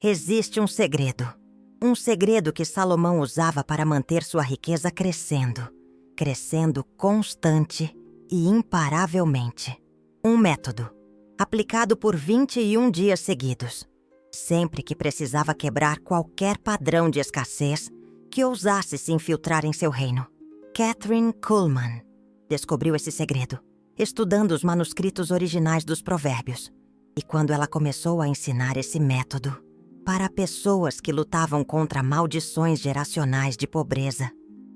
Existe um segredo. Um segredo que Salomão usava para manter sua riqueza crescendo. Crescendo constante e imparavelmente. Um método, aplicado por 21 dias seguidos. Sempre que precisava quebrar qualquer padrão de escassez que ousasse se infiltrar em seu reino. Kathryn Kuhlman descobriu esse segredo, estudando os manuscritos originais dos provérbios. E quando ela começou a ensinar esse método para pessoas que lutavam contra maldições geracionais de pobreza,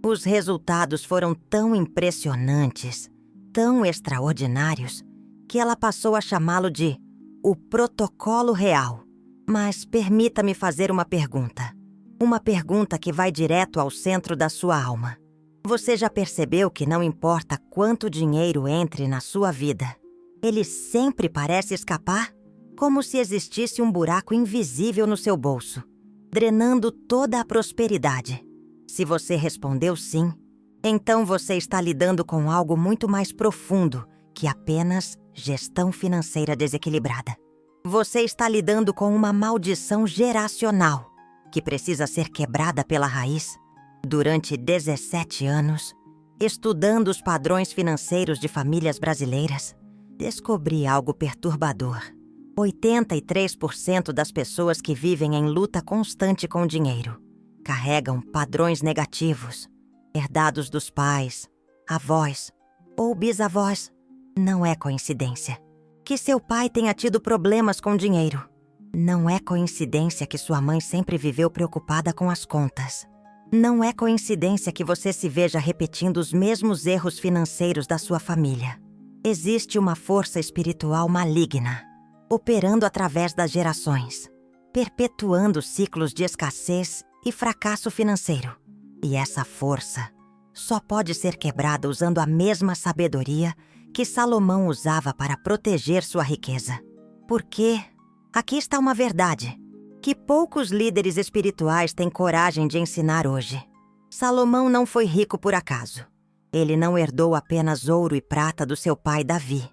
os resultados foram tão impressionantes, tão extraordinários, que ela passou a chamá-lo de o protocolo real. Mas permita-me fazer uma pergunta. Uma pergunta que vai direto ao centro da sua alma. Você já percebeu que não importa quanto dinheiro entre na sua vida, ele sempre parece escapar? Como se existisse um buraco invisível no seu bolso, drenando toda a prosperidade. Se você respondeu sim, então você está lidando com algo muito mais profundo que apenas gestão financeira desequilibrada. Você está lidando com uma maldição geracional que precisa ser quebrada pela raiz. Durante 17 anos, estudando os padrões financeiros de famílias brasileiras, descobri algo perturbador. 83% das pessoas que vivem em luta constante com o dinheiro carregam padrões negativos, herdados dos pais, avós ou bisavós. Não é coincidência que seu pai tenha tido problemas com dinheiro. Não é coincidência que sua mãe sempre viveu preocupada com as contas. Não é coincidência que você se veja repetindo os mesmos erros financeiros da sua família. Existe uma força espiritual maligna, operando através das gerações, perpetuando ciclos de escassez e fracasso financeiro. E essa força só pode ser quebrada usando a mesma sabedoria que Salomão usava para proteger sua riqueza. Porque aqui está uma verdade que poucos líderes espirituais têm coragem de ensinar hoje. Salomão não foi rico por acaso. Ele não herdou apenas ouro e prata do seu pai Davi.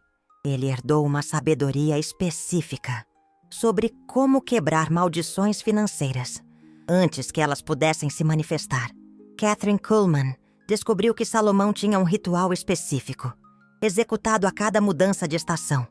Ele herdou uma sabedoria específica sobre como quebrar maldições financeiras antes que elas pudessem se manifestar. Kathryn Kuhlman descobriu que Salomão tinha um ritual específico, executado a cada mudança de estação.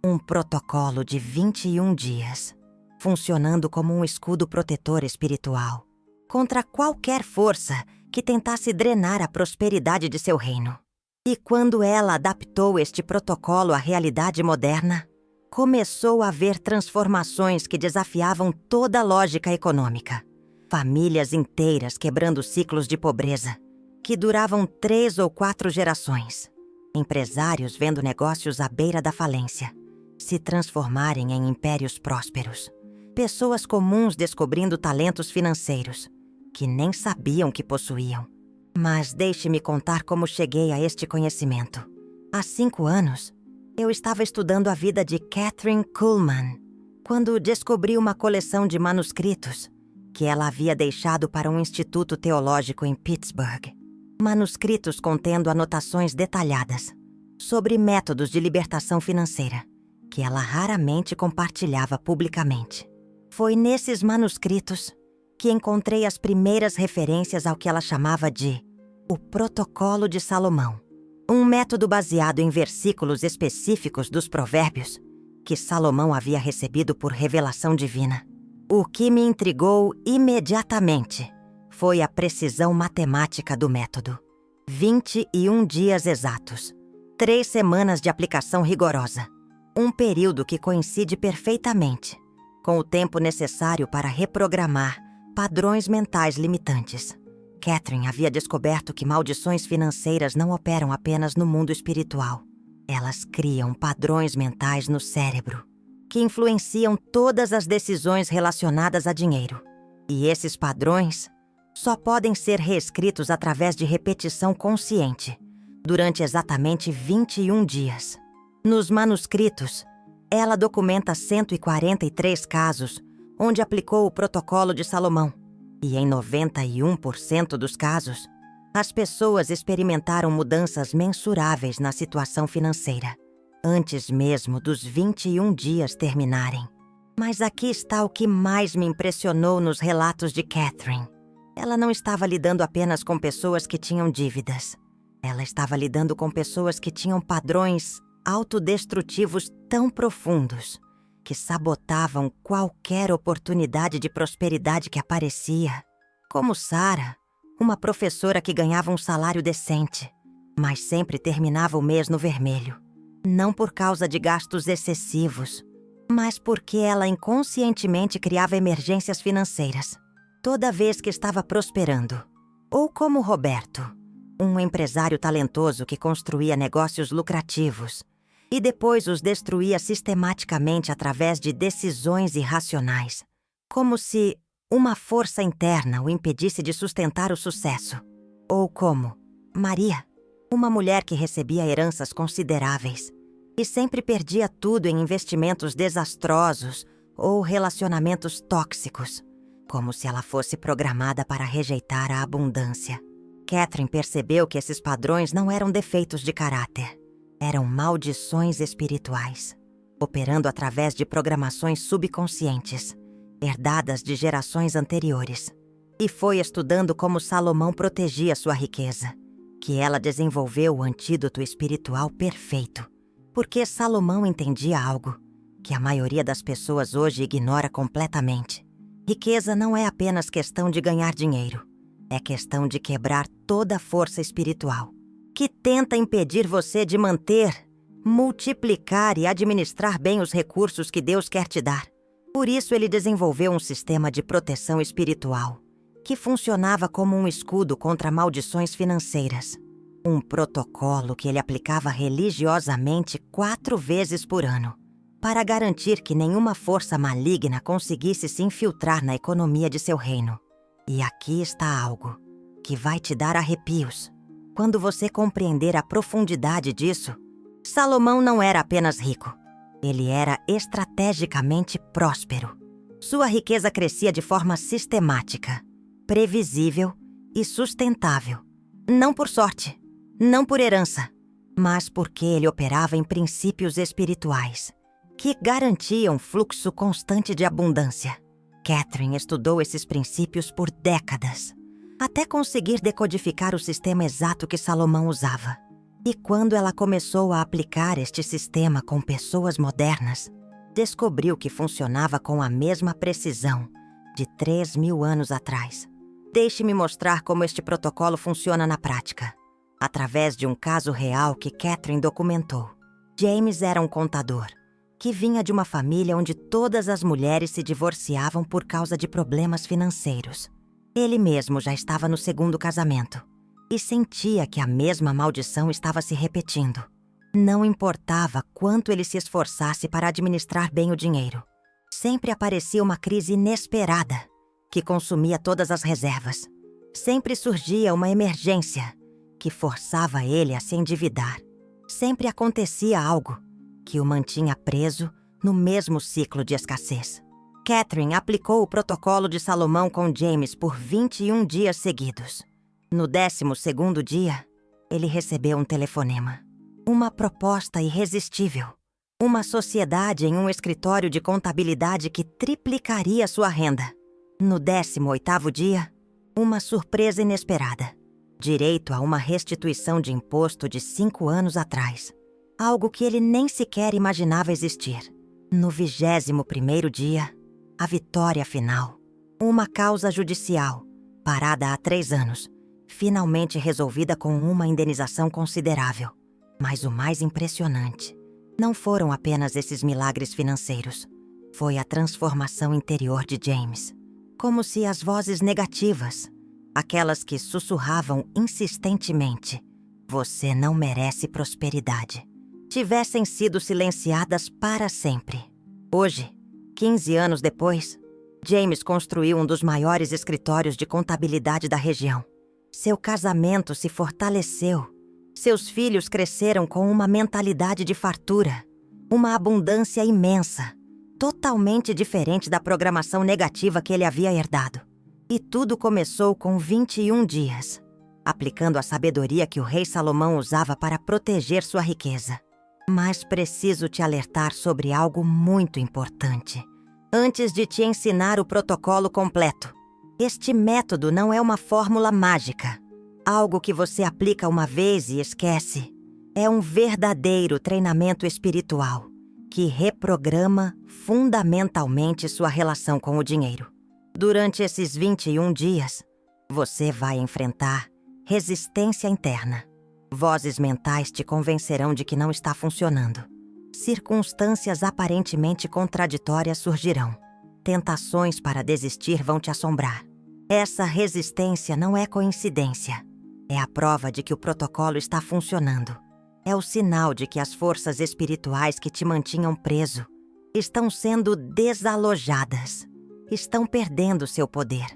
Um protocolo de 21 dias, funcionando como um escudo protetor espiritual contra qualquer força que tentasse drenar a prosperidade de seu reino. E quando ela adaptou este protocolo à realidade moderna, começou a ver transformações que desafiavam toda a lógica econômica. Famílias inteiras quebrando ciclos de pobreza, que duravam 3 ou 4 gerações. Empresários vendo negócios à beira da falência se transformarem em impérios prósperos. Pessoas comuns descobrindo talentos financeiros que nem sabiam que possuíam. Mas deixe-me contar como cheguei a este conhecimento. Há 5 anos, eu estava estudando a vida de Kathryn Kuhlman, quando descobri uma coleção de manuscritos que ela havia deixado para um instituto teológico em Pittsburgh. Manuscritos contendo anotações detalhadas sobre métodos de libertação financeira que ela raramente compartilhava publicamente. Foi nesses manuscritos que encontrei as primeiras referências ao que ela chamava de o Protocolo de Salomão, um método baseado em versículos específicos dos provérbios que Salomão havia recebido por revelação divina. O que me intrigou imediatamente foi a precisão matemática do método. 21 dias exatos, 3 semanas de aplicação rigorosa, um período que coincide perfeitamente com o tempo necessário para reprogramar padrões mentais limitantes. Kathryn havia descoberto que maldições financeiras não operam apenas no mundo espiritual. Elas criam padrões mentais no cérebro, que influenciam todas as decisões relacionadas a dinheiro. E esses padrões só podem ser reescritos através de repetição consciente, durante exatamente 21 dias. Nos manuscritos, ela documenta 143 casos onde aplicou o protocolo de Salomão. E em 91% dos casos, as pessoas experimentaram mudanças mensuráveis na situação financeira, antes mesmo dos 21 dias terminarem. Mas aqui está o que mais me impressionou nos relatos de Catherine. Ela não estava lidando apenas com pessoas que tinham dívidas. Ela estava lidando com pessoas que tinham padrões autodestrutivos tão profundos que sabotavam qualquer oportunidade de prosperidade que aparecia. Como Sarah, uma professora que ganhava um salário decente, mas sempre terminava o mês no vermelho. Não por causa de gastos excessivos, mas porque ela inconscientemente criava emergências financeiras toda vez que estava prosperando. Ou como Roberto, um empresário talentoso que construía negócios lucrativos e depois os destruía sistematicamente através de decisões irracionais, como se uma força interna o impedisse de sustentar o sucesso. Ou como Maria, uma mulher que recebia heranças consideráveis e sempre perdia tudo em investimentos desastrosos ou relacionamentos tóxicos, como se ela fosse programada para rejeitar a abundância. Catherine percebeu que esses padrões não eram defeitos de caráter, eram maldições espirituais, operando através de programações subconscientes, herdadas de gerações anteriores. E foi estudando como Salomão protegia sua riqueza, que ela desenvolveu o antídoto espiritual perfeito, porque Salomão entendia algo que a maioria das pessoas hoje ignora completamente. Riqueza não é apenas questão de ganhar dinheiro. É questão de quebrar toda a força espiritual que tenta impedir você de manter, multiplicar e administrar bem os recursos que Deus quer te dar. Por isso ele desenvolveu um sistema de proteção espiritual que funcionava como um escudo contra maldições financeiras. Um protocolo que ele aplicava religiosamente 4 vezes por ano, para garantir que nenhuma força maligna conseguisse se infiltrar na economia de seu reino. E aqui está algo que vai te dar arrepios. Quando você compreender a profundidade disso, Salomão não era apenas rico. Ele era estrategicamente próspero. Sua riqueza crescia de forma sistemática, previsível e sustentável. Não por sorte, não por herança, mas porque ele operava em princípios espirituais que garantiam fluxo constante de abundância. Catherine estudou esses princípios por décadas, até conseguir decodificar o sistema exato que Salomão usava. E quando ela começou a aplicar este sistema com pessoas modernas, descobriu que funcionava com a mesma precisão de 3.000 anos atrás. Deixe-me mostrar como este protocolo funciona na prática, através de um caso real que Catherine documentou. James era um contador que vinha de uma família onde todas as mulheres se divorciavam por causa de problemas financeiros. Ele mesmo já estava no 2º casamento e sentia que a mesma maldição estava se repetindo. Não importava quanto ele se esforçasse para administrar bem o dinheiro. Sempre aparecia uma crise inesperada que consumia todas as reservas. Sempre surgia uma emergência que forçava ele a se endividar. Sempre acontecia algo que o mantinha preso no mesmo ciclo de escassez. Catherine aplicou o protocolo de Salomão com James por 21 dias seguidos. No 12º dia, ele recebeu um telefonema. Uma proposta irresistível. Uma sociedade em um escritório de contabilidade que triplicaria sua renda. No 18º dia, uma surpresa inesperada. Direito a uma restituição de imposto de 5 anos atrás. Algo que ele nem sequer imaginava existir. No 21º dia, a vitória final. Uma causa judicial, parada há 3 anos, finalmente resolvida com uma indenização considerável. Mas o mais impressionante não foram apenas esses milagres financeiros. Foi a transformação interior de James. Como se as vozes negativas, aquelas que sussurravam insistentemente, "Você não merece prosperidade", tivessem sido silenciadas para sempre. Hoje, 15 anos depois, James construiu um dos maiores escritórios de contabilidade da região. Seu casamento se fortaleceu. Seus filhos cresceram com uma mentalidade de fartura, uma abundância imensa, totalmente diferente da programação negativa que ele havia herdado. E tudo começou com 21 dias, aplicando a sabedoria que o rei Salomão usava para proteger sua riqueza. Mas preciso te alertar sobre algo muito importante, antes de te ensinar o protocolo completo. Este método não é uma fórmula mágica, algo que você aplica uma vez e esquece. É um verdadeiro treinamento espiritual que reprograma fundamentalmente sua relação com o dinheiro. Durante esses 21 dias, você vai enfrentar resistência interna. Vozes mentais te convencerão de que não está funcionando. Circunstâncias aparentemente contraditórias surgirão. Tentações para desistir vão te assombrar. Essa resistência não é coincidência. É a prova de que o protocolo está funcionando. É o sinal de que as forças espirituais que te mantinham preso estão sendo desalojadas. Estão perdendo seu poder.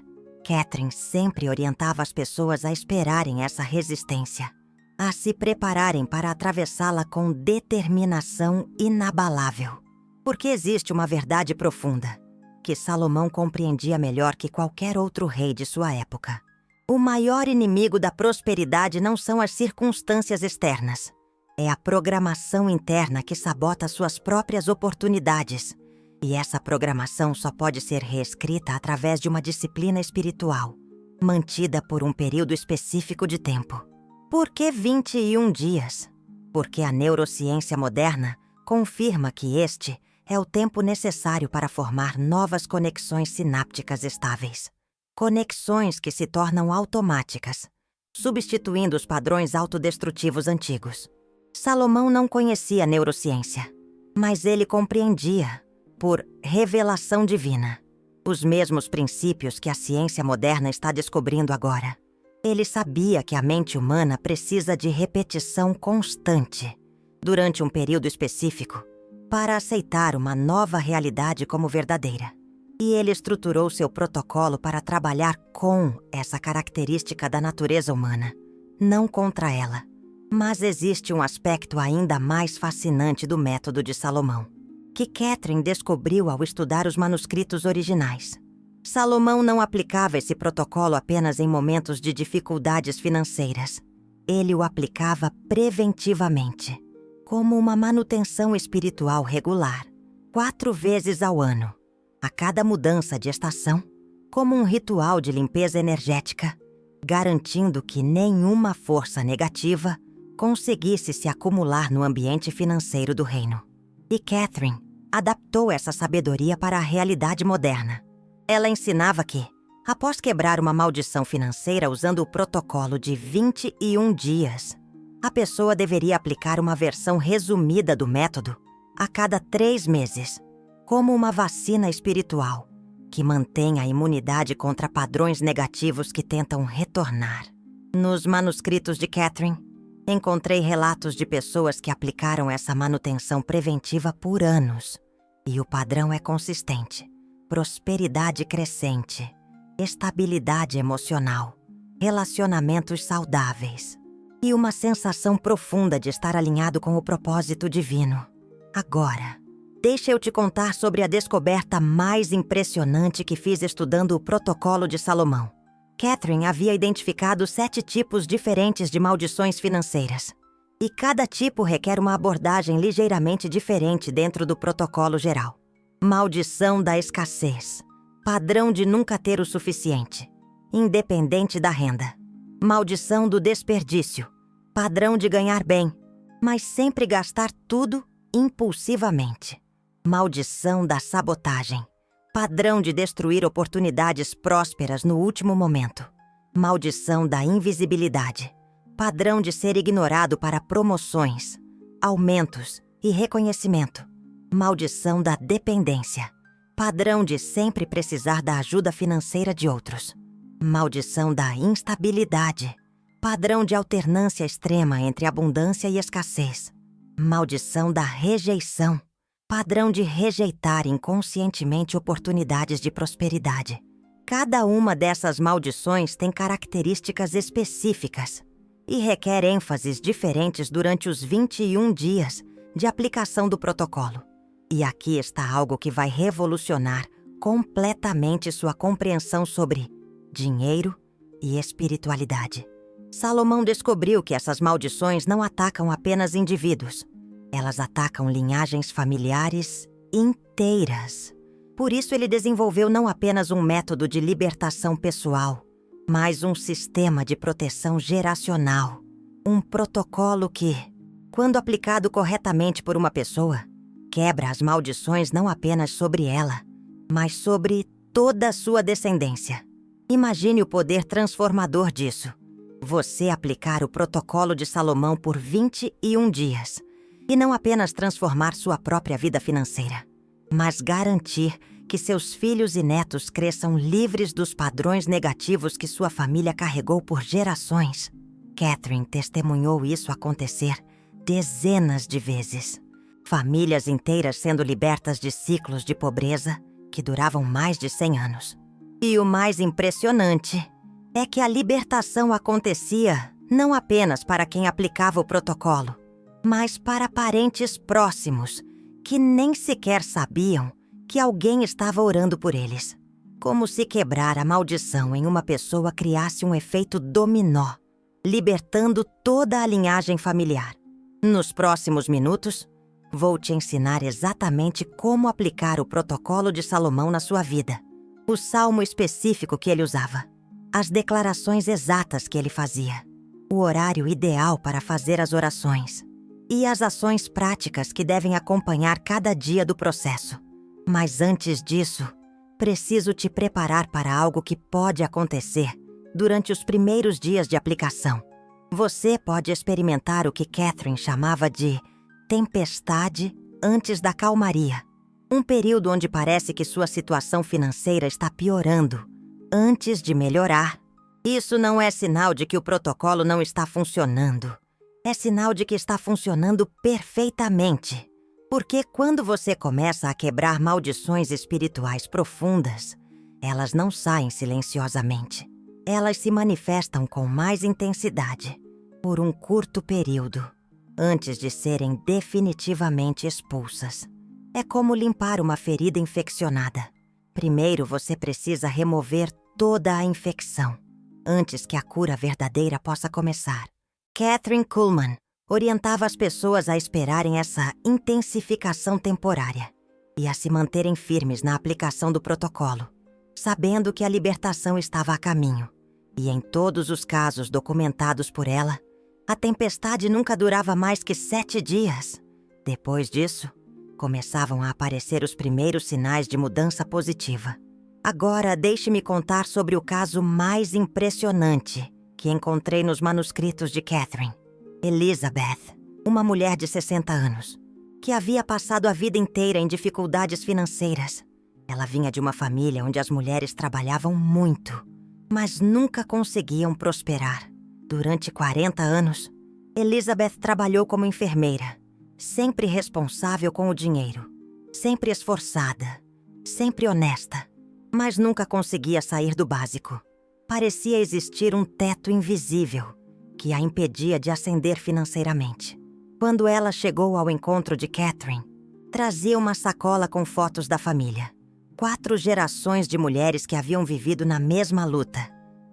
Catherine sempre orientava as pessoas a esperarem essa resistência, a se prepararem para atravessá-la com determinação inabalável. Porque existe uma verdade profunda, que Salomão compreendia melhor que qualquer outro rei de sua época. O maior inimigo da prosperidade não são as circunstâncias externas. É a programação interna que sabota suas próprias oportunidades. E essa programação só pode ser reescrita através de uma disciplina espiritual, mantida por um período específico de tempo. Por que 21 dias? Porque a neurociência moderna confirma que este é o tempo necessário para formar novas conexões sinápticas estáveis. Conexões que se tornam automáticas, substituindo os padrões autodestrutivos antigos. Salomão não conhecia a neurociência, mas ele compreendia, por revelação divina, os mesmos princípios que a ciência moderna está descobrindo agora. Ele sabia que a mente humana precisa de repetição constante, durante um período específico, para aceitar uma nova realidade como verdadeira. E ele estruturou seu protocolo para trabalhar com essa característica da natureza humana, não contra ela. Mas existe um aspecto ainda mais fascinante do método de Salomão, que Catherine descobriu ao estudar os manuscritos originais. Salomão não aplicava esse protocolo apenas em momentos de dificuldades financeiras. Ele o aplicava preventivamente, como uma manutenção espiritual regular, 4 vezes ao ano, a cada mudança de estação, como um ritual de limpeza energética, garantindo que nenhuma força negativa conseguisse se acumular no ambiente financeiro do reino. E Catherine adaptou essa sabedoria para a realidade moderna. Ela ensinava que, após quebrar uma maldição financeira usando o protocolo de 21 dias, a pessoa deveria aplicar uma versão resumida do método a cada 3 meses, como uma vacina espiritual que mantém a imunidade contra padrões negativos que tentam retornar. Nos manuscritos de Catherine, encontrei relatos de pessoas que aplicaram essa manutenção preventiva por anos. E o padrão é consistente. Prosperidade crescente, estabilidade emocional, relacionamentos saudáveis e uma sensação profunda de estar alinhado com o propósito divino. Agora, deixa eu te contar sobre a descoberta mais impressionante que fiz estudando o protocolo de Salomão. Catherine havia identificado 7 tipos diferentes de maldições financeiras. E cada tipo requer uma abordagem ligeiramente diferente dentro do protocolo geral. Maldição da escassez. Padrão de nunca ter o suficiente, independente da renda. Maldição do desperdício. Padrão de ganhar bem, mas sempre gastar tudo impulsivamente. Maldição da sabotagem. Padrão de destruir oportunidades prósperas no último momento. Maldição da invisibilidade. Padrão de ser ignorado para promoções, aumentos e reconhecimento. Maldição da dependência. Padrão de sempre precisar da ajuda financeira de outros. Maldição da instabilidade. Padrão de alternância extrema entre abundância e escassez. Maldição da rejeição. Padrão de rejeitar inconscientemente oportunidades de prosperidade. Cada uma dessas maldições tem características específicas e requer ênfases diferentes durante os 21 dias de aplicação do protocolo. E aqui está algo que vai revolucionar completamente sua compreensão sobre dinheiro e espiritualidade. Salomão descobriu que essas maldições não atacam apenas indivíduos. Elas atacam linhagens familiares inteiras. Por isso ele desenvolveu não apenas um método de libertação pessoal, mas um sistema de proteção geracional. Um protocolo que, quando aplicado corretamente por uma pessoa, quebra as maldições não apenas sobre ela, mas sobre toda a sua descendência. Imagine o poder transformador disso. Você aplicar o protocolo de Salomão por 21 dias e não apenas transformar sua própria vida financeira, mas garantir que seus filhos e netos cresçam livres dos padrões negativos que sua família carregou por gerações. Catherine testemunhou isso acontecer dezenas de vezes. Famílias inteiras sendo libertas de ciclos de pobreza que duravam mais de 100 anos. E o mais impressionante é que a libertação acontecia não apenas para quem aplicava o protocolo, mas para parentes próximos que nem sequer sabiam que alguém estava orando por eles. Como se quebrar a maldição em uma pessoa criasse um efeito dominó, libertando toda a linhagem familiar. Nos próximos minutos, vou te ensinar exatamente como aplicar o protocolo de Salomão na sua vida, o salmo específico que ele usava, as declarações exatas que ele fazia, o horário ideal para fazer as orações e as ações práticas que devem acompanhar cada dia do processo. Mas antes disso, preciso te preparar para algo que pode acontecer durante os primeiros dias de aplicação. Você pode experimentar o que Catherine chamava de tempestade antes da calmaria. Um período onde parece que sua situação financeira está piorando antes de melhorar. Isso não é sinal de que o protocolo não está funcionando. É sinal de que está funcionando perfeitamente. Porque quando você começa a quebrar maldições espirituais profundas, elas não saem silenciosamente. Elas se manifestam com mais intensidade, por um curto período, antes de serem definitivamente expulsas. É como limpar uma ferida infeccionada. Primeiro você precisa remover toda a infecção, antes que a cura verdadeira possa começar. Kathryn Kuhlman orientava as pessoas a esperarem essa intensificação temporária e a se manterem firmes na aplicação do protocolo, sabendo que a libertação estava a caminho. E em todos os casos documentados por ela, a tempestade nunca durava mais que 7 dias. Depois disso, começavam a aparecer os primeiros sinais de mudança positiva. Agora, deixe-me contar sobre o caso mais impressionante que encontrei nos manuscritos de Catherine. Elizabeth, uma mulher de 60 anos, que havia passado a vida inteira em dificuldades financeiras. Ela vinha de uma família onde as mulheres trabalhavam muito, mas nunca conseguiam prosperar. Durante 40 anos, Elizabeth trabalhou como enfermeira, sempre responsável com o dinheiro, sempre esforçada, sempre honesta, mas nunca conseguia sair do básico. Parecia existir um teto invisível que a impedia de ascender financeiramente. Quando ela chegou ao encontro de Catherine, trazia uma sacola com fotos da família. 4 gerações de mulheres que haviam vivido na mesma luta.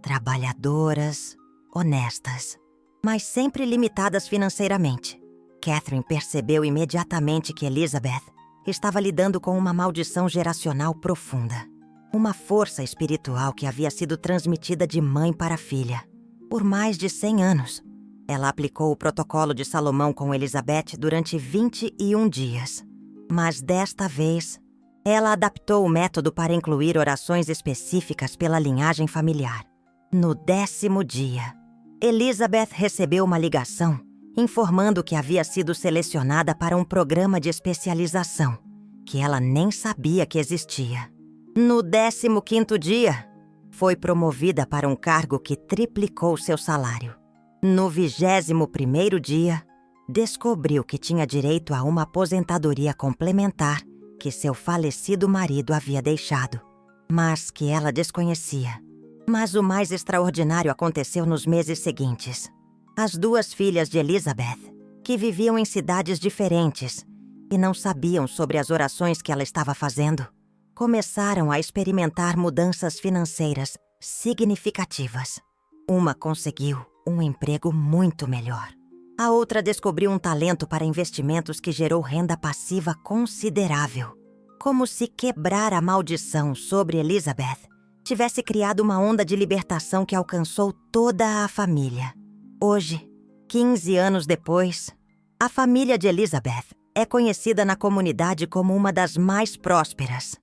Trabalhadoras, honestas, mas sempre limitadas financeiramente. Catherine percebeu imediatamente que Elizabeth estava lidando com uma maldição geracional profunda. Uma força espiritual que havia sido transmitida de mãe para filha. Por mais de 100 anos, ela aplicou o protocolo de Salomão com Elizabeth durante 21 dias. Mas desta vez, ela adaptou o método para incluir orações específicas pela linhagem familiar. No 10º dia, Elizabeth recebeu uma ligação informando que havia sido selecionada para um programa de especialização, que ela nem sabia que existia. No 15º dia, foi promovida para um cargo que triplicou seu salário. No 21º dia, descobriu que tinha direito a uma aposentadoria complementar que seu falecido marido havia deixado, mas que ela desconhecia. Mas o mais extraordinário aconteceu nos meses seguintes. As 2 filhas de Elizabeth, que viviam em cidades diferentes e não sabiam sobre as orações que ela estava fazendo, começaram a experimentar mudanças financeiras significativas. Uma conseguiu um emprego muito melhor. A outra descobriu um talento para investimentos que gerou renda passiva considerável. Como se quebrar a maldição sobre Elizabeth tivesse criado uma onda de libertação que alcançou toda a família. Hoje, 15 anos depois, a família de Elizabeth é conhecida na comunidade como uma das mais prósperas.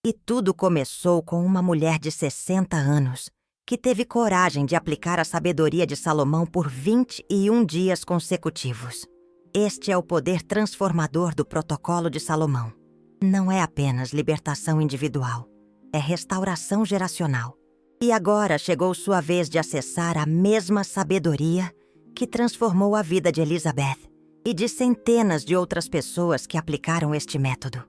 E tudo começou com uma mulher de 60 anos que teve coragem de aplicar a sabedoria de Salomão por 21 dias consecutivos. Este é o poder transformador do protocolo de Salomão. Não é apenas libertação individual, é restauração geracional. E agora chegou sua vez de acessar a mesma sabedoria que transformou a vida de Elizabeth e de centenas de outras pessoas que aplicaram este método.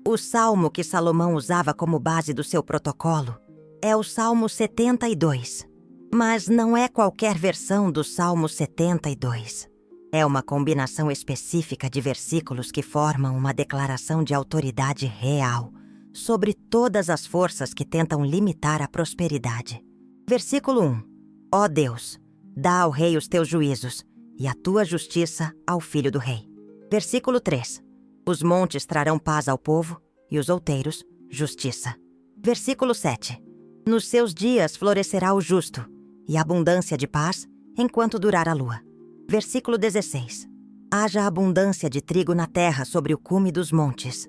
O salmo que Salomão usava como base do seu protocolo é o Salmo 72. Mas não é qualquer versão do Salmo 72. É uma combinação específica de versículos que formam uma declaração de autoridade real sobre todas as forças que tentam limitar a prosperidade. Versículo 1. Ó Deus, dá ao rei os teus juízos e a tua justiça ao filho do rei. Versículo 3. Os montes trarão paz ao povo e os outeiros, justiça. Versículo 7. Nos seus dias florescerá o justo e abundância de paz enquanto durar a lua. Versículo 16. Haja abundância de trigo na terra sobre o cume dos montes.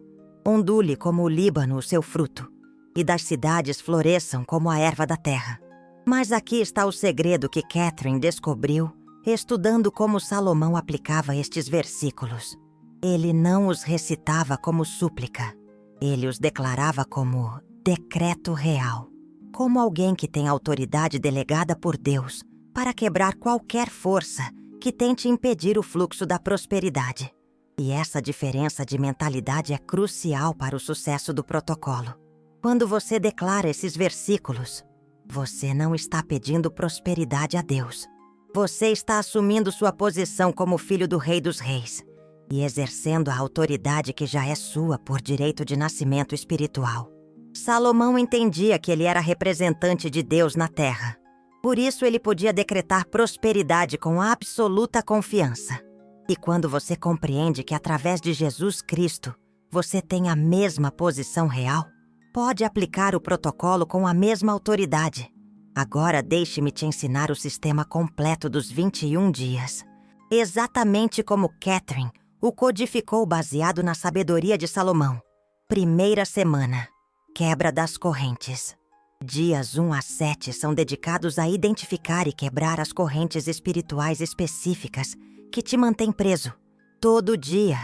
Ondule como o Líbano o seu fruto, e das cidades floresçam como a erva da terra. Mas aqui está o segredo que Catherine descobriu estudando como Salomão aplicava estes versículos. Ele não os recitava como súplica. Ele os declarava como decreto real. Como alguém que tem autoridade delegada por Deus para quebrar qualquer força que tente impedir o fluxo da prosperidade. E essa diferença de mentalidade é crucial para o sucesso do protocolo. Quando você declara esses versículos, você não está pedindo prosperidade a Deus. Você está assumindo sua posição como filho do Rei dos Reis e exercendo a autoridade que já é sua por direito de nascimento espiritual. Salomão entendia que ele era representante de Deus na terra. Por isso ele podia decretar prosperidade com absoluta confiança. E quando você compreende que através de Jesus Cristo você tem a mesma posição real, pode aplicar o protocolo com a mesma autoridade. Agora deixe-me te ensinar o sistema completo dos 21 dias. Exatamente como Catherine o codificou baseado na sabedoria de Salomão. Primeira semana. Quebra das correntes. Dias 1 a 7 são dedicados a identificar e quebrar as correntes espirituais específicas que te mantêm preso. Todo dia,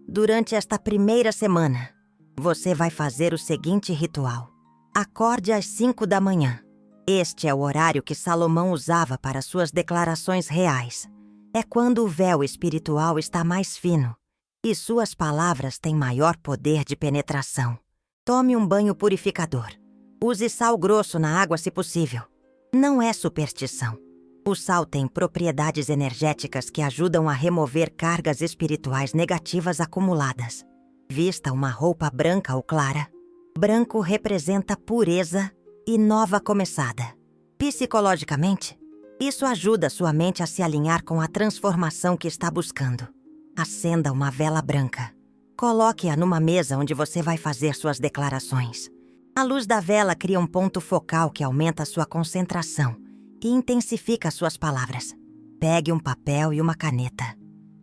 durante esta primeira semana, você vai fazer o seguinte ritual. Acorde às 5 da manhã. Este é o horário que Salomão usava para suas declarações reais. É quando o véu espiritual está mais fino e suas palavras têm maior poder de penetração. Tome um banho purificador. Use sal grosso na água se possível. Não é superstição. O sal tem propriedades energéticas que ajudam a remover cargas espirituais negativas acumuladas. Vista uma roupa branca ou clara. Branco representa pureza e nova começada. Psicologicamente, isso ajuda sua mente a se alinhar com a transformação que está buscando. Acenda uma vela branca. Coloque-a numa mesa onde você vai fazer suas declarações. A luz da vela cria um ponto focal que aumenta sua concentração e intensifica suas palavras. Pegue um papel e uma caneta.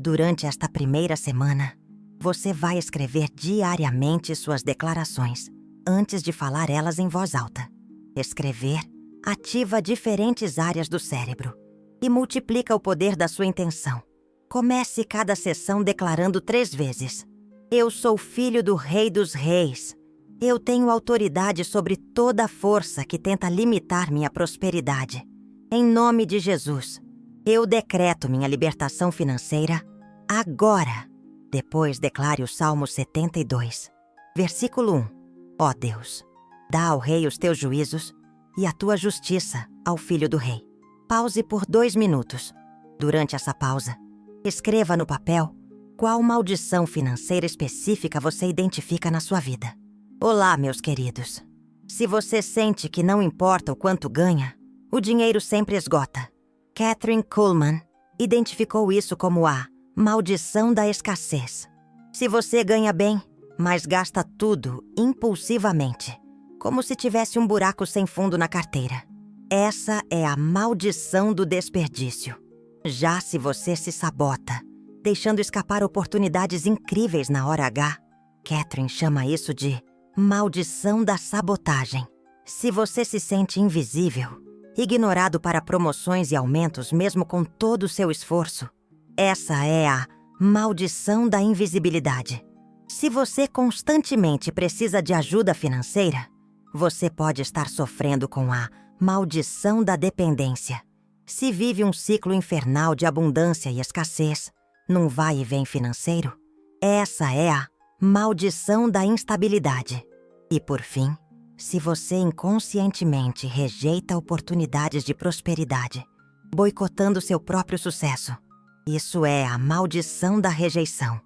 Durante esta primeira semana, você vai escrever diariamente suas declarações, antes de falar elas em voz alta. Escrever ativa diferentes áreas do cérebro e multiplica o poder da sua intenção. Comece cada sessão declarando 3 vezes. Eu sou filho do Rei dos Reis. Eu tenho autoridade sobre toda a força que tenta limitar minha prosperidade. Em nome de Jesus, eu decreto minha libertação financeira agora. Depois declare o Salmo 72, versículo 1. Ó Deus, dá ao rei os teus juízos e a tua justiça ao filho do rei. Pause por 2 minutos. Durante essa pausa, escreva no papel qual maldição financeira específica você identifica na sua vida. Olá, meus queridos. Se você sente que não importa o quanto ganha, o dinheiro sempre esgota. Catherine Kuhlman identificou isso como a maldição da escassez. Se você ganha bem, mas gasta tudo impulsivamente, como se tivesse um buraco sem fundo na carteira. Essa é a maldição do desperdício. Já se você se sabota, deixando escapar oportunidades incríveis na hora H, Catherine chama isso de maldição da sabotagem. Se você se sente invisível, ignorado para promoções e aumentos mesmo com todo o seu esforço, essa é a maldição da invisibilidade. Se você constantemente precisa de ajuda financeira, você pode estar sofrendo com a maldição da dependência. Se vive um ciclo infernal de abundância e escassez, num vai e vem financeiro, essa é a maldição da instabilidade. E por fim, se você inconscientemente rejeita oportunidades de prosperidade, boicotando seu próprio sucesso, isso é a maldição da rejeição.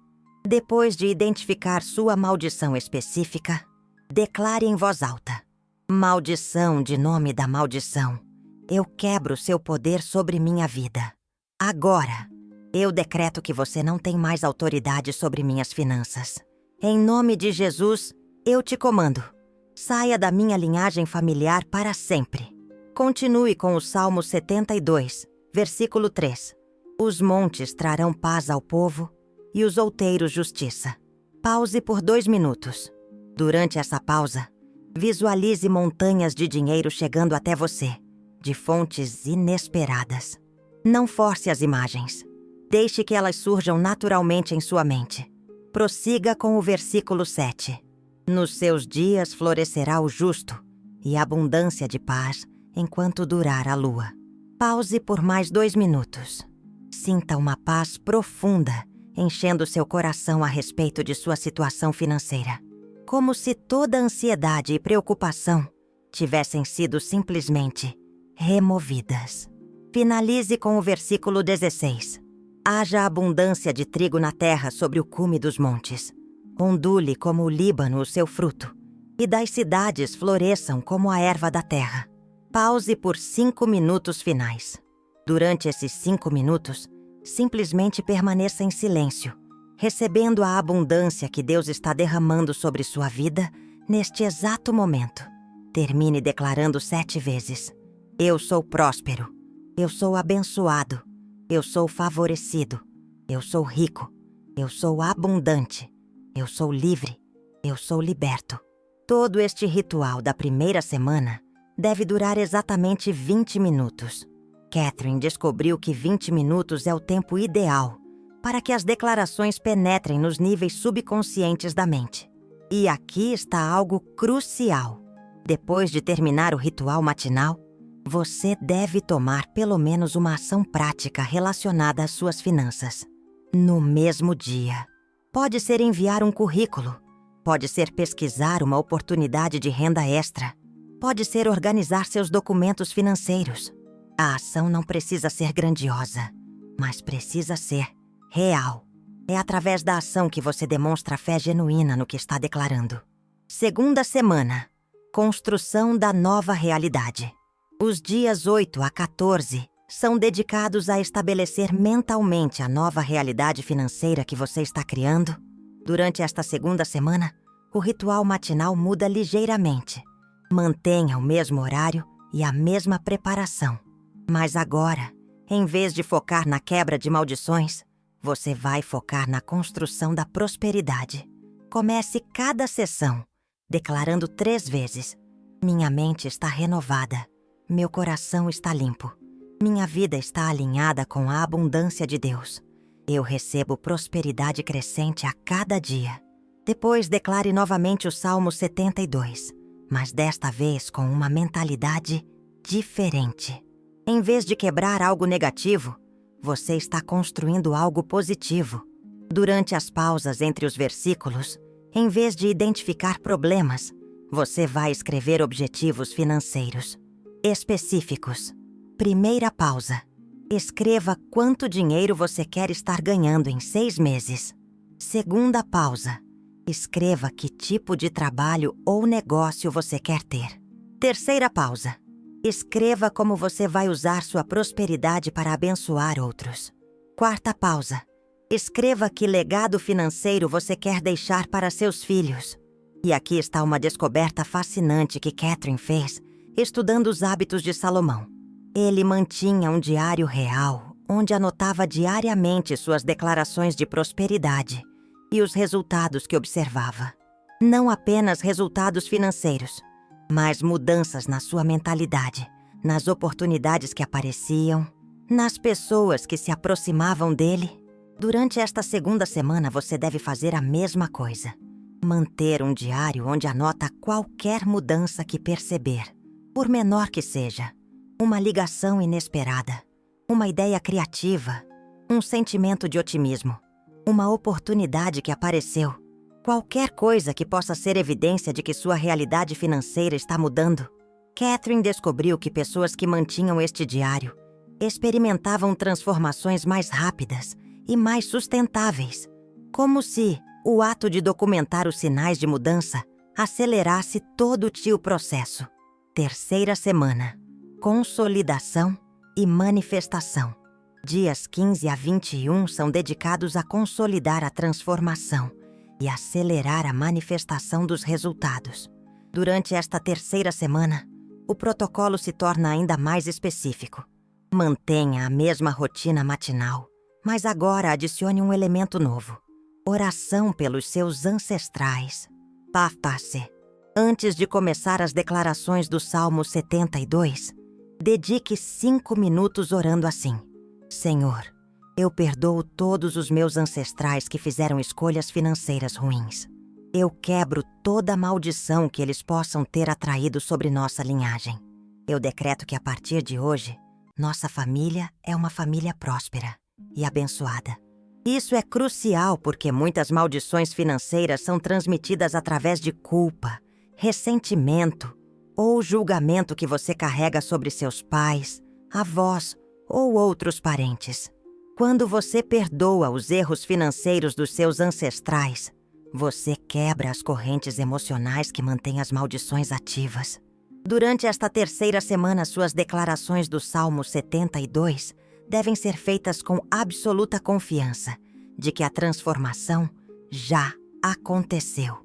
Depois de identificar sua maldição específica, declare em voz alta: maldição de nome da maldição, eu quebro seu poder sobre minha vida. Agora, eu decreto que você não tem mais autoridade sobre minhas finanças. Em nome de Jesus, eu te comando. Saia da minha linhagem familiar para sempre. Continue com o Salmo 72, versículo 3. Os montes trarão paz ao povo e os outeiros justiça. Pause por 2 minutos. Durante essa pausa, visualize montanhas de dinheiro chegando até você, de fontes inesperadas. Não force as imagens. Deixe que elas surjam naturalmente em sua mente. Prossiga com o versículo 7. Nos seus dias florescerá o justo e abundância de paz enquanto durar a lua. Pause por mais 2 minutos. Sinta uma paz profunda enchendo seu coração a respeito de sua situação financeira, como se toda ansiedade e preocupação tivessem sido simplesmente removidas. Finalize com o versículo 16. Haja abundância de trigo na terra sobre o cume dos montes. Ondule como o Líbano o seu fruto, e das cidades floresçam como a erva da terra. Pause por 5 minutos finais. Durante esses 5 minutos, simplesmente permaneça em silêncio, recebendo a abundância que Deus está derramando sobre sua vida neste exato momento. Termine declarando 7 vezes: eu sou próspero, eu sou abençoado, eu sou favorecido, eu sou rico, eu sou abundante, eu sou livre, eu sou liberto. Todo este ritual da primeira semana deve durar exatamente 20 minutos. Catherine descobriu que 20 minutos é o tempo ideal para que as declarações penetrem nos níveis subconscientes da mente. E aqui está algo crucial. Depois de terminar o ritual matinal, você deve tomar pelo menos uma ação prática relacionada às suas finanças. No mesmo dia. Pode ser enviar um currículo. Pode ser pesquisar uma oportunidade de renda extra. Pode ser organizar seus documentos financeiros. A ação não precisa ser grandiosa, mas precisa ser real. É através da ação que você demonstra a fé genuína no que está declarando. Segunda semana. Construção da nova realidade. Os dias 8 a 14 são dedicados a estabelecer mentalmente a nova realidade financeira que você está criando. Durante esta segunda semana, o ritual matinal muda ligeiramente. Mantenha o mesmo horário e a mesma preparação. Mas agora, em vez de focar na quebra de maldições, você vai focar na construção da prosperidade. Comece cada sessão declarando 3 vezes: minha mente está renovada, meu coração está limpo, minha vida está alinhada com a abundância de Deus. Eu recebo prosperidade crescente a cada dia. Depois declare novamente o Salmo 72, mas desta vez com uma mentalidade diferente. Em vez de quebrar algo negativo, você está construindo algo positivo. Durante as pausas entre os versículos, em vez de identificar problemas, você vai escrever objetivos financeiros específicos. Primeira pausa. Escreva quanto dinheiro você quer estar ganhando em 6 meses. Segunda pausa. Escreva que tipo de trabalho ou negócio você quer ter. Terceira pausa. Escreva como você vai usar sua prosperidade para abençoar outros. Quarta pausa. Escreva que legado financeiro você quer deixar para seus filhos. E aqui está uma descoberta fascinante que Catherine fez estudando os hábitos de Salomão. Ele mantinha um diário real, onde anotava diariamente suas declarações de prosperidade e os resultados que observava. Não apenas resultados financeiros, mas mudanças na sua mentalidade, nas oportunidades que apareciam, nas pessoas que se aproximavam dele. Durante esta segunda semana, você deve fazer a mesma coisa. Manter um diário onde anota qualquer mudança que perceber, por menor que seja. Uma ligação inesperada, uma ideia criativa, um sentimento de otimismo, uma oportunidade que apareceu. Qualquer coisa que possa ser evidência de que sua realidade financeira está mudando. Catherine descobriu que pessoas que mantinham este diário experimentavam transformações mais rápidas e mais sustentáveis, como se o ato de documentar os sinais de mudança acelerasse todo o processo. Terceira semana. Consolidação e manifestação. Dias 15 a 21 são dedicados a consolidar a transformação e acelerar a manifestação dos resultados. Durante esta terceira semana, o protocolo se torna ainda mais específico. Mantenha a mesma rotina matinal, mas agora adicione um elemento novo. Oração pelos seus ancestrais. Passe. Antes de começar as declarações do Salmo 72, dedique 5 minutos orando assim: Senhor, eu perdoo todos os meus ancestrais que fizeram escolhas financeiras ruins. Eu quebro toda a maldição que eles possam ter atraído sobre nossa linhagem. Eu decreto que a partir de hoje, nossa família é uma família próspera e abençoada. Isso é crucial porque muitas maldições financeiras são transmitidas através de culpa, ressentimento ou julgamento que você carrega sobre seus pais, avós ou outros parentes. Quando você perdoa os erros financeiros dos seus ancestrais, você quebra as correntes emocionais que mantêm as maldições ativas. Durante esta terceira semana, suas declarações do Salmo 72 devem ser feitas com absoluta confiança de que a transformação já aconteceu.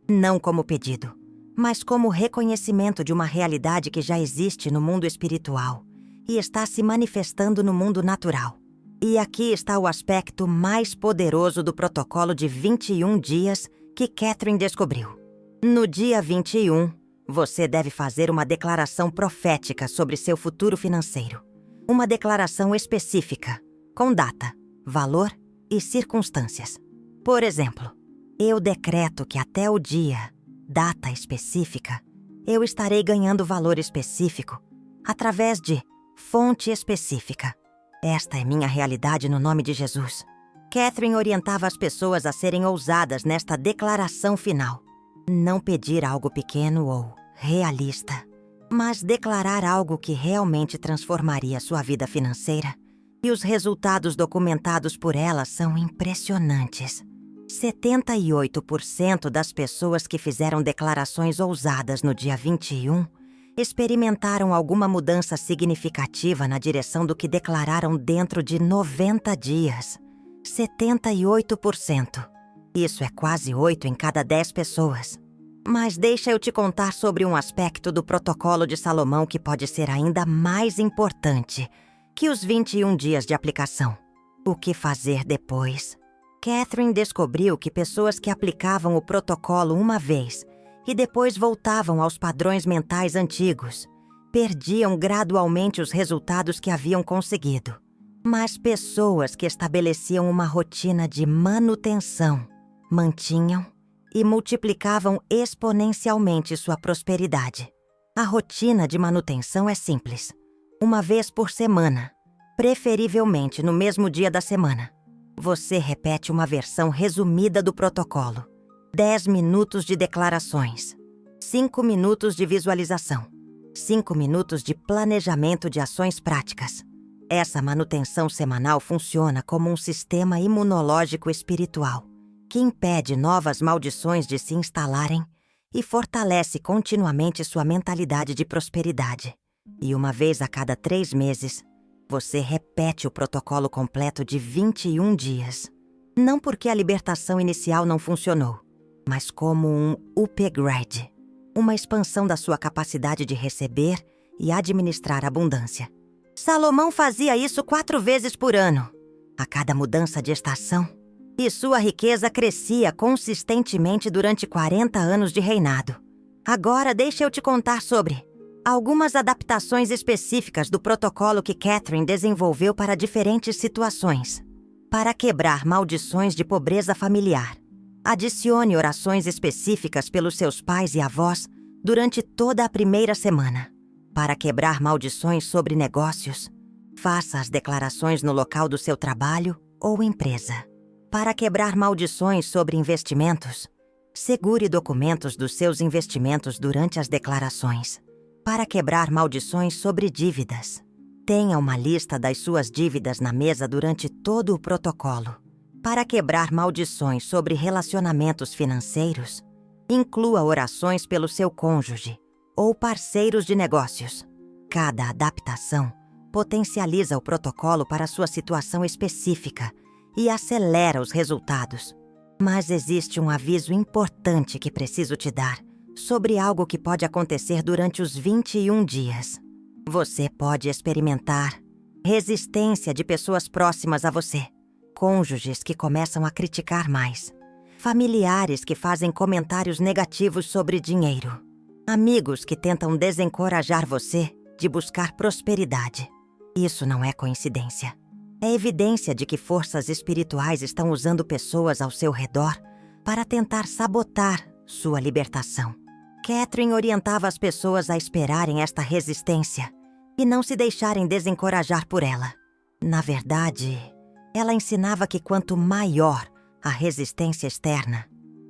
Não como pedido, mas como reconhecimento de uma realidade que já existe no mundo espiritual e está se manifestando no mundo natural. E aqui está o aspecto mais poderoso do protocolo de 21 dias que Catherine descobriu. No dia 21, você deve fazer uma declaração profética sobre seu futuro financeiro. Uma declaração específica, com data, valor e circunstâncias. Por exemplo, eu decreto que até o dia, data específica, eu estarei ganhando valor específico através de fonte específica. Esta é minha realidade no nome de Jesus. Catherine orientava as pessoas a serem ousadas nesta declaração final. Não pedir algo pequeno ou realista, mas declarar algo que realmente transformaria sua vida financeira. E os resultados documentados por ela são impressionantes. 78% das pessoas que fizeram declarações ousadas no dia 21 experimentaram alguma mudança significativa na direção do que declararam dentro de 90 dias. 78%. Isso é quase 8 em cada 10 pessoas. Mas deixa eu te contar sobre um aspecto do protocolo de Salomão que pode ser ainda mais importante que os 21 dias de aplicação. O que fazer depois? Catherine descobriu que pessoas que aplicavam o protocolo uma vez e depois voltavam aos padrões mentais antigos perdiam gradualmente os resultados que haviam conseguido. Mas pessoas que estabeleciam uma rotina de manutenção mantinham e multiplicavam exponencialmente sua prosperidade. A rotina de manutenção é simples. Uma vez por semana, preferivelmente no mesmo dia da semana, você repete uma versão resumida do protocolo. 10 minutos de declarações, 5 minutos de visualização, 5 minutos de planejamento de ações práticas. Essa manutenção semanal funciona como um sistema imunológico espiritual que impede novas maldições de se instalarem e fortalece continuamente sua mentalidade de prosperidade. E uma vez a cada 3 meses, você repete o protocolo completo de 21 dias. Não porque a libertação inicial não funcionou, mas como um upgrade, uma expansão da sua capacidade de receber e administrar abundância. Salomão fazia isso 4 vezes por ano, a cada mudança de estação, e sua riqueza crescia consistentemente durante 40 anos de reinado. Agora deixa eu te contar sobre algumas adaptações específicas do protocolo que Catherine desenvolveu para diferentes situações. Para quebrar maldições de pobreza familiar, adicione orações específicas pelos seus pais e avós durante toda a primeira semana. Para quebrar maldições sobre negócios, faça as declarações no local do seu trabalho ou empresa. Para quebrar maldições sobre investimentos, segure documentos dos seus investimentos durante as declarações. Para quebrar maldições sobre dívidas, tenha uma lista das suas dívidas na mesa durante todo o protocolo. Para quebrar maldições sobre relacionamentos financeiros, inclua orações pelo seu cônjuge ou parceiros de negócios. Cada adaptação potencializa o protocolo para sua situação específica e acelera os resultados. Mas existe um aviso importante que preciso te dar sobre algo que pode acontecer durante os 21 dias. Você pode experimentar resistência de pessoas próximas a você, cônjuges que começam a criticar mais, familiares que fazem comentários negativos sobre dinheiro, amigos que tentam desencorajar você de buscar prosperidade. Isso não é coincidência. É evidência de que forças espirituais estão usando pessoas ao seu redor para tentar sabotar sua libertação. Catherine orientava as pessoas a esperarem esta resistência e não se deixarem desencorajar por ela. Na verdade, ela ensinava que quanto maior a resistência externa,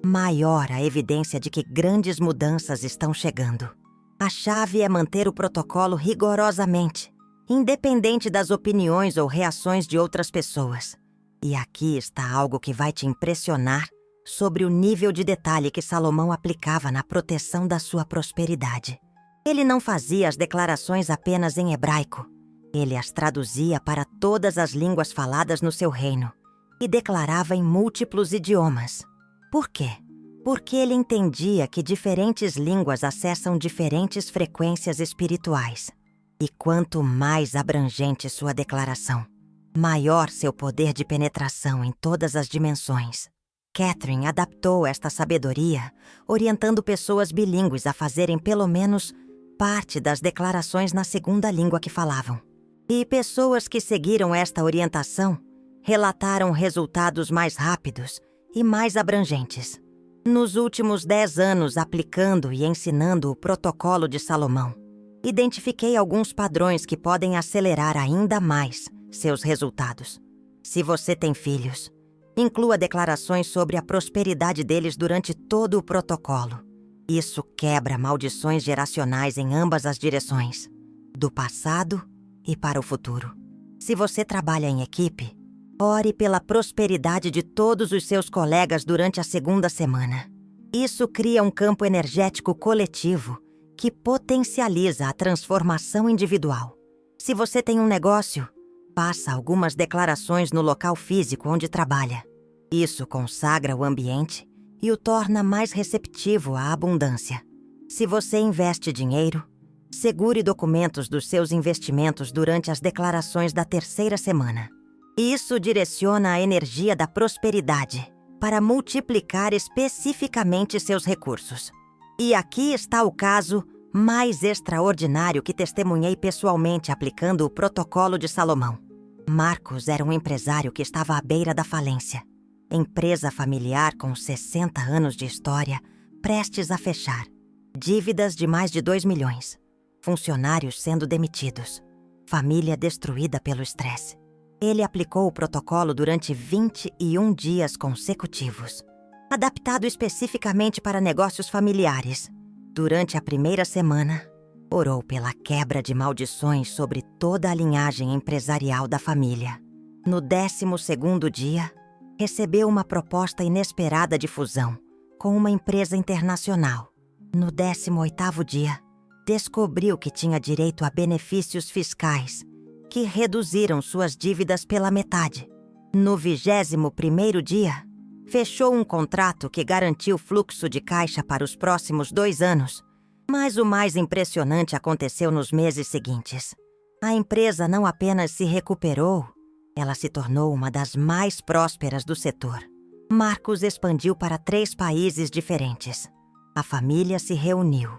maior a evidência de que grandes mudanças estão chegando. A chave é manter o protocolo rigorosamente, independente das opiniões ou reações de outras pessoas. E aqui está algo que vai te impressionar sobre o nível de detalhe que Salomão aplicava na proteção da sua prosperidade. Ele não fazia as declarações apenas em hebraico. Ele as traduzia para todas as línguas faladas no seu reino e declarava em múltiplos idiomas. Por quê? Porque ele entendia que diferentes línguas acessam diferentes frequências espirituais. E quanto mais abrangente sua declaração, maior seu poder de penetração em todas as dimensões. Catherine adaptou esta sabedoria, orientando pessoas bilíngues a fazerem pelo menos parte das declarações na segunda língua que falavam. E pessoas que seguiram esta orientação relataram resultados mais rápidos e mais abrangentes. Nos últimos 10 anos aplicando e ensinando o protocolo de Salomão, identifiquei alguns padrões que podem acelerar ainda mais seus resultados. Se você tem filhos, inclua declarações sobre a prosperidade deles durante todo o protocolo. Isso quebra maldições geracionais em ambas as direções, do passado e para o futuro. Se você trabalha em equipe, ore pela prosperidade de todos os seus colegas durante a segunda semana. Isso cria um campo energético coletivo que potencializa a transformação individual. Se você tem um negócio, faça algumas declarações no local físico onde trabalha. Isso consagra o ambiente e o torna mais receptivo à abundância. Se você investe dinheiro, segure documentos dos seus investimentos durante as declarações da terceira semana. Isso direciona a energia da prosperidade para multiplicar especificamente seus recursos. E aqui está o caso mais extraordinário que testemunhei pessoalmente aplicando o protocolo de Salomão. Marcos era um empresário que estava à beira da falência. Empresa familiar com 60 anos de história, prestes a fechar. Dívidas de mais de 2 milhões. Funcionários sendo demitidos. Família destruída pelo estresse. Ele aplicou o protocolo durante 21 dias consecutivos, adaptado especificamente para negócios familiares. Durante a primeira semana, orou pela quebra de maldições sobre toda a linhagem empresarial da família. No 12º dia, recebeu uma proposta inesperada de fusão com uma empresa internacional. No 18º dia, descobriu que tinha direito a benefícios fiscais que reduziram suas dívidas pela metade. No 21º dia, fechou um contrato que garantiu fluxo de caixa para os próximos 2 anos. Mas o mais impressionante aconteceu nos meses seguintes. A empresa não apenas se recuperou, ela se tornou uma das mais prósperas do setor. Marcos expandiu para 3 países diferentes. A família se reuniu.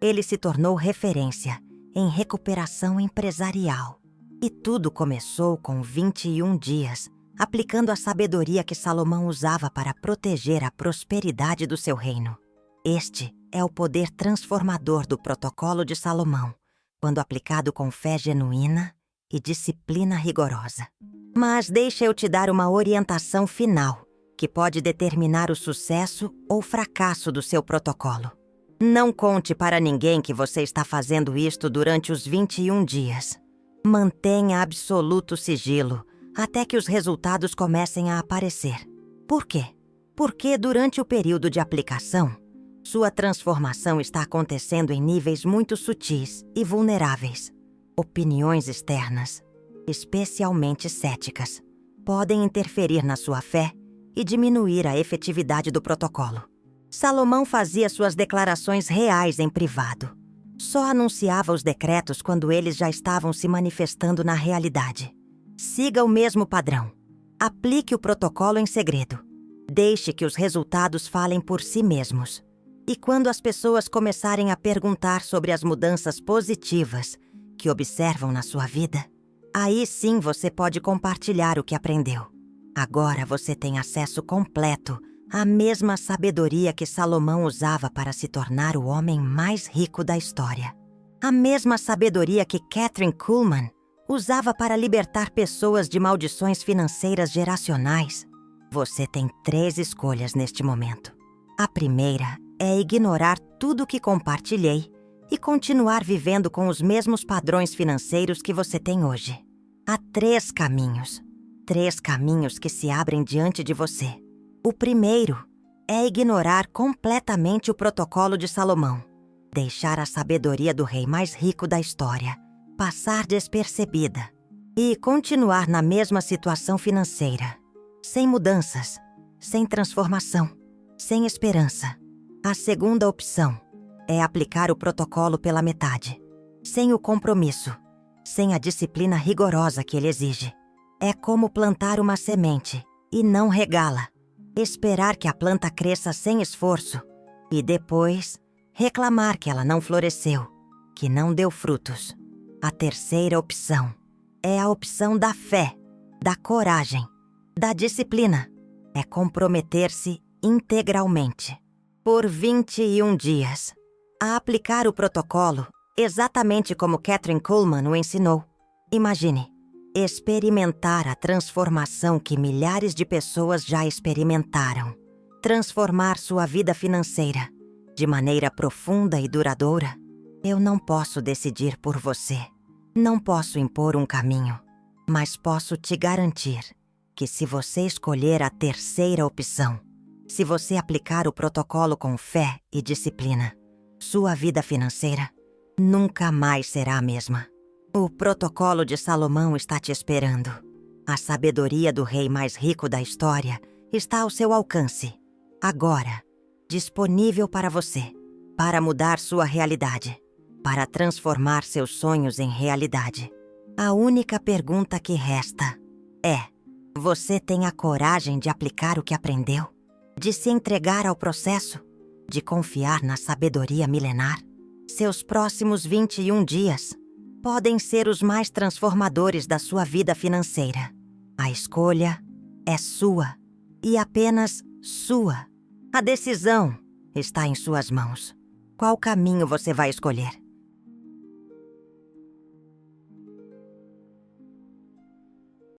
Ele se tornou referência em recuperação empresarial. E tudo começou com 21 dias, aplicando a sabedoria que Salomão usava para proteger a prosperidade do seu reino. Este é o poder transformador do protocolo de Salomão, quando aplicado com fé genuína e disciplina rigorosa. Mas deixa eu te dar uma orientação final, que pode determinar o sucesso ou fracasso do seu protocolo. Não conte para ninguém que você está fazendo isto durante os 21 dias. Mantenha absoluto sigilo até que os resultados comecem a aparecer. Por quê? Porque durante o período de aplicação, sua transformação está acontecendo em níveis muito sutis e vulneráveis. Opiniões externas, especialmente céticas, podem interferir na sua fé e diminuir a efetividade do protocolo. Salomão fazia suas declarações reais em privado. Só anunciava os decretos quando eles já estavam se manifestando na realidade. Siga o mesmo padrão. Aplique o protocolo em segredo. Deixe que os resultados falem por si mesmos. E quando as pessoas começarem a perguntar sobre as mudanças positivas que observam na sua vida, aí sim você pode compartilhar o que aprendeu. Agora você tem acesso completo à mesma sabedoria que Salomão usava para se tornar o homem mais rico da história. A mesma sabedoria que Kathryn Kuhlman usava para libertar pessoas de maldições financeiras geracionais. Você tem 3 escolhas neste momento. A primeira é ignorar tudo o que compartilhei e continuar vivendo com os mesmos padrões financeiros que você tem hoje. Há 3 caminhos. 3 caminhos que se abrem diante de você. O primeiro é ignorar completamente o protocolo de Salomão. Deixar a sabedoria do rei mais rico da história passar despercebida e continuar na mesma situação financeira, sem mudanças, sem transformação, sem esperança. A segunda opção é aplicar o protocolo pela metade, sem o compromisso, sem a disciplina rigorosa que ele exige. É como plantar uma semente e não regá-la, esperar que a planta cresça sem esforço e depois reclamar que ela não floresceu, que não deu frutos. A terceira opção é a opção da fé, da coragem, da disciplina. É comprometer-se integralmente, por 21 dias, a aplicar o protocolo exatamente como Kathryn Kuhlman o ensinou. Imagine, experimentar a transformação que milhares de pessoas já experimentaram. Transformar sua vida financeira de maneira profunda e duradoura. Eu não posso decidir por você. Não posso impor um caminho, mas posso te garantir que se você escolher a terceira opção, se você aplicar o protocolo com fé e disciplina, sua vida financeira nunca mais será a mesma. O protocolo de Salomão está te esperando. A sabedoria do rei mais rico da história está ao seu alcance, agora, disponível para você, para mudar sua realidade, para transformar seus sonhos em realidade. A única pergunta que resta é: você tem a coragem de aplicar o que aprendeu? De se entregar ao processo? De confiar na sabedoria milenar? Seus próximos 21 dias podem ser os mais transformadores da sua vida financeira. A escolha é sua e apenas sua. A decisão está em suas mãos. Qual caminho você vai escolher?